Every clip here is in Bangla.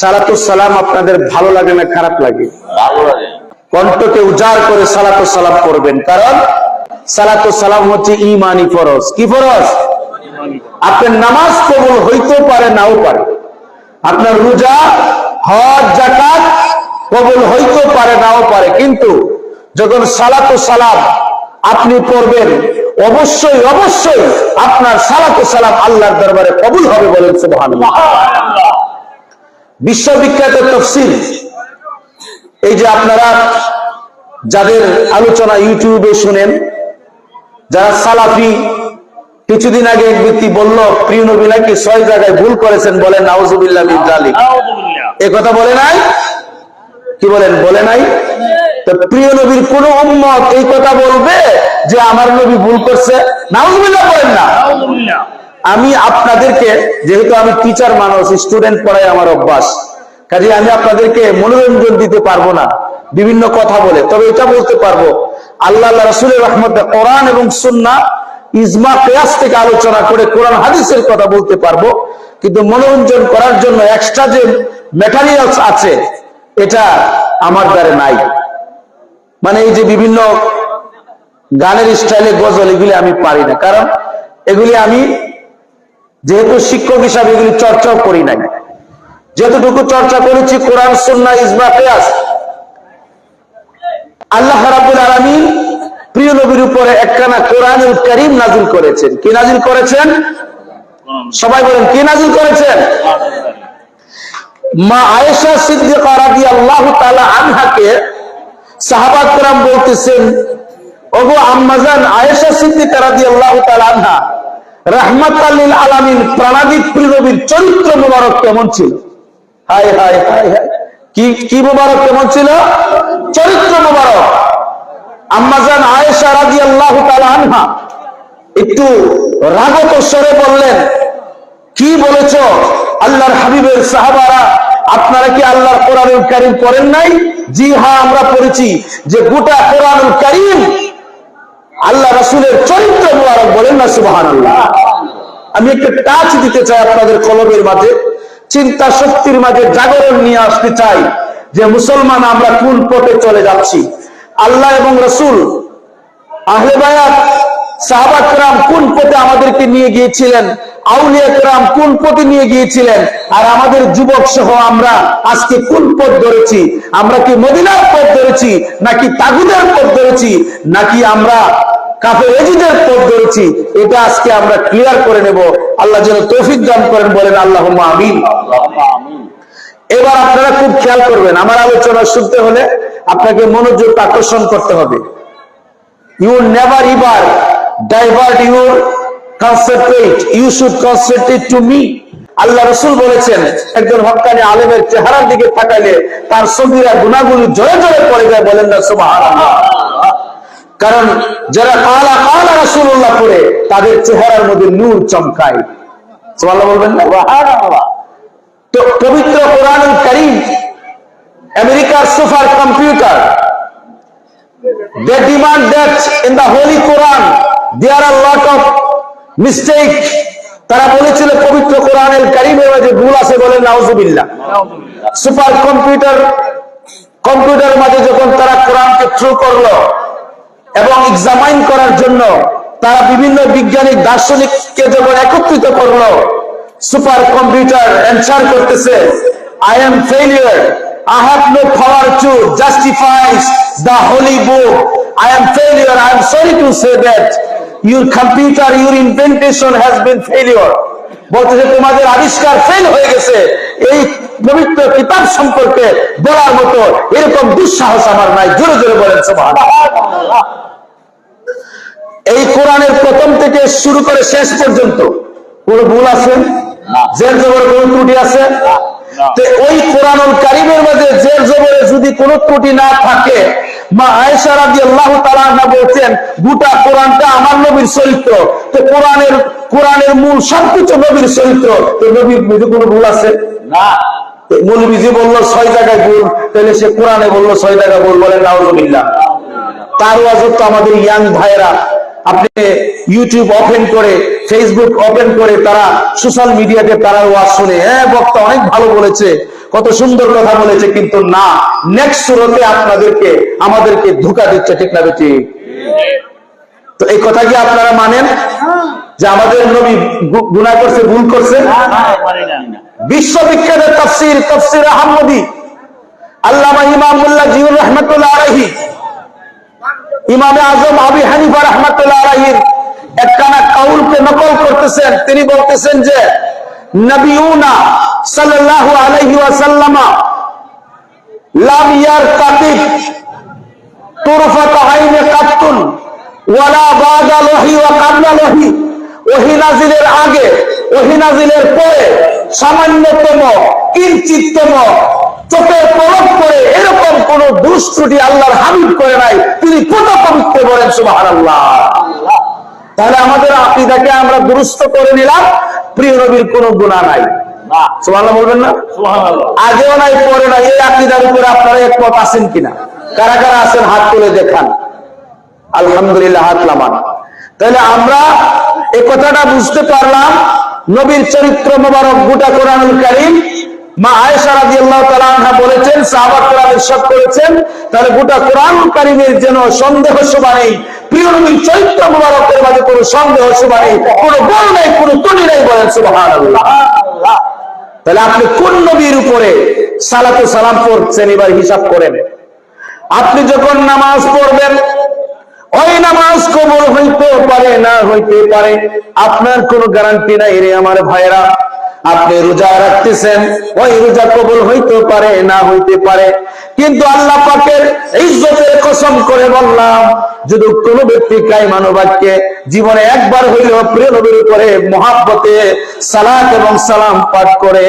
সালাতুস সালাম আপনাদের ভালো লাগে না খারাপ লাগে? ভালো লাগে। কণ্ঠকে উজাড় করে সালাতুস সালাম করবেন, কারণ সালাতুস সালাম হচ্ছে ঈমানি ফরজ। কি ফরজ? আপনার নামাজ কবুল হইতেও পারে নাও পারে, আপনার রোজা হজ যাকাত কবুল হইতেও পারে নাও পারে, কিন্তু যখন সালাতুস সালাম আপনি পড়বেন অবশ্যই অবশ্যই আপনার সালাতুস সালাম আল্লাহর দরবারে কবুল হবে। বলেন সুবহানাল্লাহ। বিশ্ববিখ্যাত তাফসীর, এই যে আপনারা যাদের আলোচনা ইউটিউবে শুনেন, যারা সালাফি, কিছুদিন আগে এক ব্যক্তি বলল প্রিয় নবী নাকি 6 জায়গায় ভুল করেছেন। বলেন নাউযুবিল্লাহ মিন যালিক। এই কথা বলে নাই? কি বলেন? বলে নাই? তো প্রিয় নবীর কোন উম্মত এই কথা বলবে যে আমার নবী ভুল করছে? নাউযুবিল্লাহ বলেন না। আমি আপনাদেরকে, যেহেতু আমি টিচার মানুষ, স্টুডেন্ট পড়াই আমার অভ্যাস, কাজে আমি আপনাদেরকে মনোরঞ্জন দিতে পারবো না বিভিন্ন কথা বলে। তবে এটা বলতে পারবো, আল্লাহ রাসূলের রহমতে কোরআন এবং সুন্নাহ ইজমা কিয়াস থেকে আলোচনা করে কোরআন হাদিসের কথা বলতে পারবো, কিন্তু মনোরঞ্জন করার জন্য এক্সট্রা যে ম্যাটেরিয়ালস আছে এটা আমার দ্বারা নাই। মানে এই যে বিভিন্ন গানের স্টাইলে গজল, এগুলি আমি পারি না, কারণ এগুলি আমি যেহেতু শিক্ষক হিসাবে এগুলি চর্চাও করি নাই। যতটুকু চর্চা করেছি কোরআন সুন্নাহ ইজমা কিয়াস। আল্লাহ রাব্বুল আলামিন প্রিয় নবীর উপরে একখানা কোরআনুল কারীম নাযিল করেছেন। কি নাযিল করেছেন? সবাই বলেন, কি নাযিল করেছেন? মা আয়েশা সিদ্দিকা রাদিয়াল্লাহু তাআলা আনহাকে সাহাবা کرام বলতেছেন, ওগো আম্মাজান আয়েশা সিদ্দিকা রাদিয়াল্লাহু তাআলা আনহা, রাহমাতাল লিল আলামিন প্রাণাদিক প্রিয় নবীর চরিত্র মুবারক কেমন ছিল? হায় হায় হায় হায়, কি মুবারক কেমন ছিল? চরিত্র মুবারক। আম্মাজান আয়েশা রাদিয়াল্লাহু তাআলা আনহা একটু রাগত স্বরে বললেন, কি বলেছো? আল্লাহর হাবিবের সাহাবারা, আপনারা কি আল্লাহর কোরআনুল কারীম পড়েন নাই? জি হ্যাঁ, আমরা পড়েছি। যে গোটা কোরআনুল কারীম আল্লাহ রাসূলের চরিত্র মুবারক। বলেন না সুবহানাল্লাহ। আমি একটা টাচ দিতে চাই আপনাদের কলবের মাঝে, চিন্তা শক্তির মাঝে জাগরণ নিয়ে আসতে চাই যে মুসলমান আমরা কোন পথে চলে যাচ্ছি। আল্লাহ এবং রাসূল, আহলে বায়াত, সাহাবা کرام কোন পথে আমাদেরকে নিয়ে গিয়েছিলেন, আউলিয়া کرام কোন পথে নিয়ে গিয়েছিলেন, আর আমাদের যুবক সহ আমরা আজকে কোন পথ ধরেছি? আমরা কি মদিনার পথ ধরেছি, নাকি তাগুদের পথ ধরেছি, নাকি আমরা কাফের এজিদের পথ ধরেছি? এটা আজকে আমরা ক্লিয়ার করে নেব। আল্লাহ যেন তৌফিক দান করেন। বলেন আল্লাহুম্মা আমিন। এবার আপনারা খুব খেয়াল করবেন, আমার আলোচনা শুনতে হলে আপনাকে মনোযোগ আকর্ষণ করতে হবে। You never ever divert your concentrate. You should concentrate to me. আল্লাহ রাসূল বলেছেন, একজন হক্কানি আলেমের চেহারার দিকে তাকাইলে তার সগীরা গুনাহগুলো জোরে জোরে পড়ে যায়। বলেন না সুবহানাল্লাহ। কারণ যারা কালা কালা রাসূলুল্লাহ পড়ে তাদের চেহারার মধ্যে নূর চমকায়। সুবহানাল্লাহ বলবেন না? সুবহানাল্লাহ। তো পবিত্র কোরআনুল কারীম, আমেরিকার super computer, they demand that in the holy Quran there are a lot of mistake. তারা বলেছিল পবিত্র কোরআনুল কারীমের মাঝে ভুল আছে। বলেন নাউযুবিল্লাহ। সুপার কম্পিউটার মাঝে যখন তারা কোরআনকে থ্রু করলো এবং এক্সামাইন করার জন্য তারা বিভিন্ন বৈজ্ঞানিক দার্শনিককে যখন একত্রিত করলো, সুপার কম্পিউটার অ্যানসার করতেছে, I am failure. I have no power to justify the holy book. I am failure. I am sorry to say that your computer, your invention has been failure. বলতেছে তোমাদের আবিষ্কার ফেল হয়ে গেছে। এই পবিত্র কিতাব সম্পর্কে বলার মতো এরকম দুঃসাহস আমার নাই। জোরে জোরে বলেন সুবহানাল্লাহ। এই কোরআনের প্রথম থেকে শুরু করে শেষ পর্যন্ত কোনো ভুল আছে? জের জবর কোনো ত্রুটি আছে? তো ওই কোরআনুল কারীমের মধ্যে জের জবরে যদি কোনো ত্রুটি না থাকে, মা আয়েশা রাদিয়াল্লাহু তাআলা আনহা বলতেন গোটা কোরআনটা আমার নবীর চরিত্র। তো কোরআনের মূল সবকিছু নবীর চরিত্র। তো নবীর মধ্যে কোনো ভুল আছে? না। মৌলবীজি বললো 6 জায়গায় ভুল, তাহলে সে কোরআনে বললো 6 জায়গায় ভুল। বলেন নাউযুবিল্লাহ। তার ওয়াজত তো আমাদের ইয়াং ভাইরা, আপনি ইউটিউব ওপেন করে, ফেসবুক ওপেন করে তারা সোশ্যাল মিডিয়াতে তারা ওয়াজ শুনে, হ্যাঁ বক্তা অনেক ভালো বলেছে, কত সুন্দর কথা বলেছে, কিন্তু না, নেক্সট সূরাতে আমাদেরকে ধোঁকা দিচ্ছে, ঠিক না বেটি? তো এই কথা কি আপনারা মানেন যে আমাদের নবী গুনাহ করছে, ভুল করছে? বিশ্ববিখ্যাত তাফসীর আহমদী আল্লামা ইমাম মুল্লা জিউর রাহমাতুল্লাহ আলাইহি, ইমামে আজম আবু হানিফা রাহমাতুল্লাহ আলাইহির একখানা কাউলকে নকল করতেছেন। তিনি বলতেছেন যে নবিয়ুনা সাল্লাল্লাহু আলাইহি ওয়াসাল্লাম লাম ইয়ারতাকিব তুরফাত আইনি কাত্তুন ওয়ালা বাদা ওয়াহি ওয়া কাবলা ওয়াহি, ওহী নাজিলের আগে ওহী নাজিলের পরে সামান্যতম কিঞ্চিততম চোখে পলক করে এরকম কোন দুষ্টুটি আল্লাহর হাবিব করে নাই। তিনি কত পবিত্র, বলেন সুবহানাল্লাহ। তাহলে আমাদের আকীদাকে আমরা দুরুস্ত করে নিলাম, প্রিয় নবীর কোনো গুনাহ নাই। সুবহানাল্লাহ বলবেন না? সুবহানাল্লাহ। আগেও নাই, পরে নাই, এই আকীদার উপরে আপনারা একমত আছেন কিনা? কারা কারা আছেন হাত তুলে দেখান। আলহামদুলিল্লাহ, হাত নামান। তাহলে আমরা এই কথাটা বুঝতে পারলাম, নবীর চরিত্র মোবারক গোটা কোরআনুল কারীম মা আয়েশা রাদিয়াল্লাহু তাআলা আনহা বলেছেন, সাহাবারা ইরশাদ করেছেন। তাহলে গোটা কোরআনুল কারীমের যেন সন্দেহ শোভা নেই, প্রিয় নবীর চরিত্র মোবারকের মাঝে কোনো সন্দেহ শোভা নেই, কোনো বল নেই, কোনো ত্রুটি নেই, বলেন সুবহানাল্লাহ। তাহলে আপনি কোন নবীর উপরে সালাতু সালাম পড়ছেন এবার হিসাব করেন। আপনি যখন নামাজ পড়বেন, ওই নামাজ কবুল হইতে পারে, না হইতে পারে, আপনার কোনো গ্যারান্টি নাই রে আমার ভাইরা। আপনি রোজা রাখতেছেন, ওই রোজা কবুল হইতে পারে, না হইতে পারে, কিন্তু আল্লাহ পাকের ইজ্জতের কসম করে বললাম, যদি কোনো ব্যক্তি কায়মান বাক্যে জীবনে একবার হইলেও প্রিয় নবীর উপরে মহাব্বতে সালাত এবং সালাম পাঠ করে,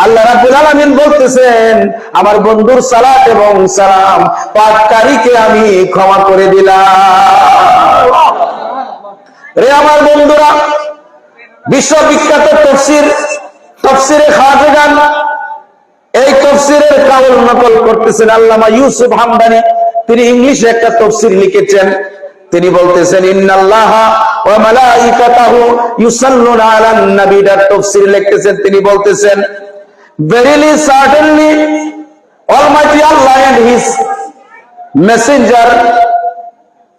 আল্লাহ রাব্বুল আলামিন বলতেছেন, আমার বন্ধুর সালাত এবং সালাম পাঠকারীকে আমি ক্ষমা করে দিলাম। রে আমার বন্ধুরা, বিশ্ববিখ্যাত তফসিরে খাজাগান, এই তফসিরের কাউল নকল করতেছেন আল্লামা ইউসুফ হামদানি। তিনি ইংলিশে একটা তফসির লিখেছেন। তিনি বলতেছেন, ইন্নাল্লাহা ওয়া মালাইকাতাহু ইউসাল্লুনা আলান নবী, এর তফসির লিখতেছেন। তিনি বলতেছেন, verily certainly Almighty Allah and His Messenger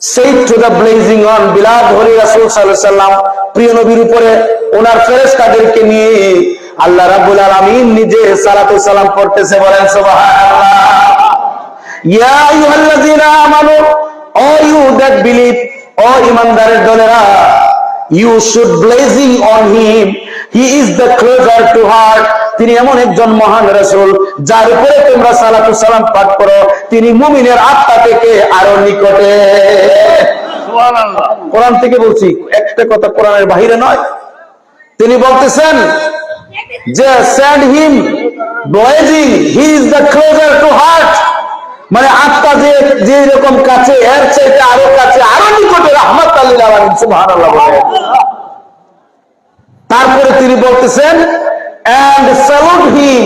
said to the blazing on beloved holy Rasul sallallahu alaihi wasallam, প্রিয় নবীর উপরে ওনার ফেরেশতাদেরকে নিয়ে আল্লাহ রাব্বুল আলামিন নিজে সালাতু সালাম পড়তেছে, বলেন সুবহানাল্লাহ। ইয়া আইয়ুহাল্লাযীনা আমানু, ও ইউ দ্যাট বিলিভ, ও ঈমানদারের দলেরা, you should blazing on him, he is the closer to heart, তিনি এমন একজন মহান রাসূল যার উপরে তোমরা সালাতু সালাম পাঠ করো, তিনি মুমিনের আত্মা থেকে আরো নিকটে। সুবহানাল্লাহ। কোরআন থেকে বলছি, একটা কথা কোরআনের বাহিরে নয়। তিনি বলতেছেন যে send him blazing, he is the closer to heart, মানে আত্মা যে রকম কাছে, এর চাইতে আরো কাছে, আরো নিকটে, রাহমাতাল লিল আলামিন। সুবহানাল্লাহ বলে। তারপরে তিনি বলতেছেন, and salute him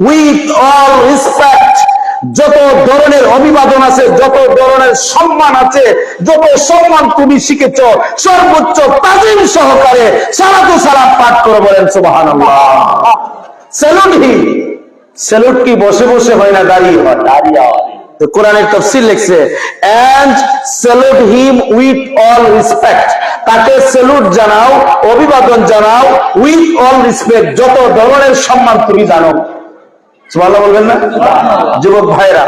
with all respect, যত ধরনের অভিবাদন আছে, যত ধরনের সম্মান আছে, যত সম্মান তুমি শিখেছ, সর্বোচ্চ তাজিম সহকারে সালাতু সালাম পাঠ করে, বলেন সুবহানাল্লাহ। স্যালুট হিম, স্যালুট কি বসে বসে হয় না, দাঁড়িয়ে হয়? দাঁড়িয়ে হয়। তো কোরআনের তাফসীর লিখছে, and salute him with all respect, তাকে স্যালুট জানাও, অভিবাদন জানাও, with all respect, যত ধরনের সম্মান তুমি জানো। সুবহানাল্লাহ বলবেন না? যুবক ভাইরা,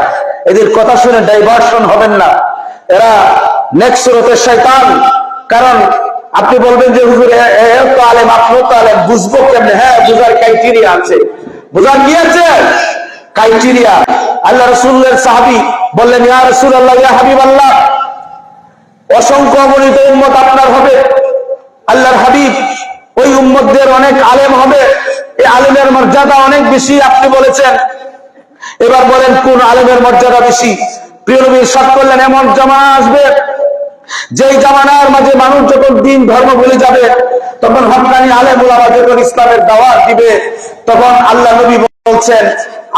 এদের কথা শুনে ডাইভার্সন হবেন না, এরা নেক্সট সুরতের শয়তান। কারণ আপনি বলবেন যে হুজুর এর তো আলেম, আপনিও তো আলেম, বুঝবো কেমনে? হ্যাঁ, বুঝার ক্রাইটেরিয়া আছে। বুঝার কি আছে? ক্রাইটেরিয়া। আল্লাহ রাসূলের সাহাবী বললেন, ইয়া রাসূলুল্লাহ, ইয়া হাবিবাল্লাহ, অসংখ্য অগণিত উম্মত আপনার হবে। আল্লাহর হাবিব, ওই উম্মতদের অনেক আলেম হবে, এই আলেমের মর্যাদা অনেক বেশি আপনি বলেছেন। এবার বলেন কোন আলেমের মর্যাদা বেশি? প্রিয় নবী ইরশাদ করলেন, এমন জামানা আসবে যেই জামানার মাঝে মানুষ যখন দিন ধর্ম ভুলে যাবে, তখন হক্কানি আলেম উলামা যখন ইসলামের দাওয়াত দিবে, তখন আল্লাহ নবী বলছেন,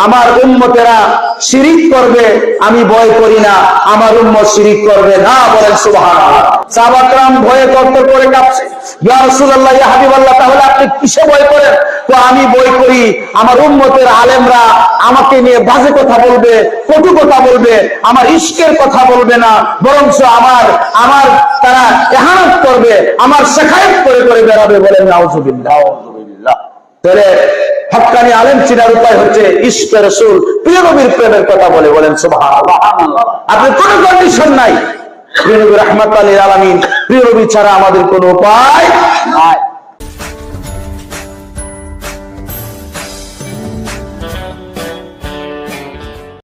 আমার উম্মতেরা শিরিক করবে, আমি ভয় করি না, আমার উম্মত শিরিক করবে না। বলেন সুবহানাল্লাহ। সাহাবা کرام ভয়ে তরতর করে কাঁপছে। ইয়া রাসূলুল্লাহ, ইয়া হাবিবাল্লাহ, তাহলে আপনি কিসে ভয় করেন? তো আমি ভয় করি আমার উম্মতের আলেমরা আমাকে নিয়ে বাজে কথা বলবে, কটু কথা বলবে, আমার ইশকের কথা বলবে না, বরঞ্চ আমার তারা ইহানত করবে, আমার শেখায়ত করে করে বেড়াবে। বলেন নাউজুবিল্লাহ। তাহলে হক্কানি আলেম চিনার উপায় হচ্ছে ইশকে রাসূল, প্রিয় নবীর প্রেমের কথা বলে। বলেন সুবহানাল্লাহ। আপনি কোনো কন্ডিশন নাই, প্রিয় নবী রাহমাতুল লিল আলামিন, প্রিয় নবী ছাড়া আমাদের কোনো উপায় নাই।